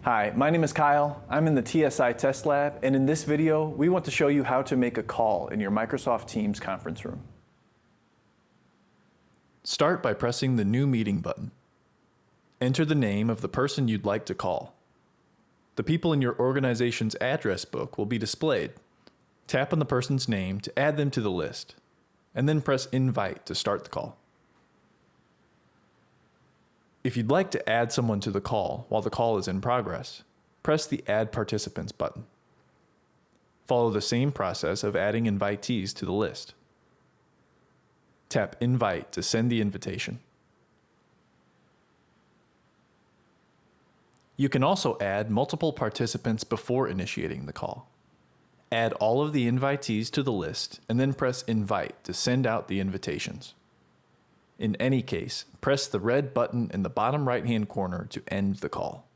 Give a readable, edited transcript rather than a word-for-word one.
Hi, my name is Kyle. I'm in the TSI test lab, and in this video, we want to show you how to make a call in your Microsoft Teams conference room. Start by pressing the New Meeting button. Enter the name of the person you'd like to call. The people in your organization's address book will be displayed. Tap on the person's name to add them to the list, and then press Invite to start the call. If you'd like to add someone to the call while the call is in progress, press the Add Participants button. Follow the same process of adding invitees to the list. Tap Invite to send the invitation. You can also add multiple participants before initiating the call. Add all of the invitees to the list and then press Invite to send out the invitations. In any case, press the red button in the bottom right-hand corner to end the call.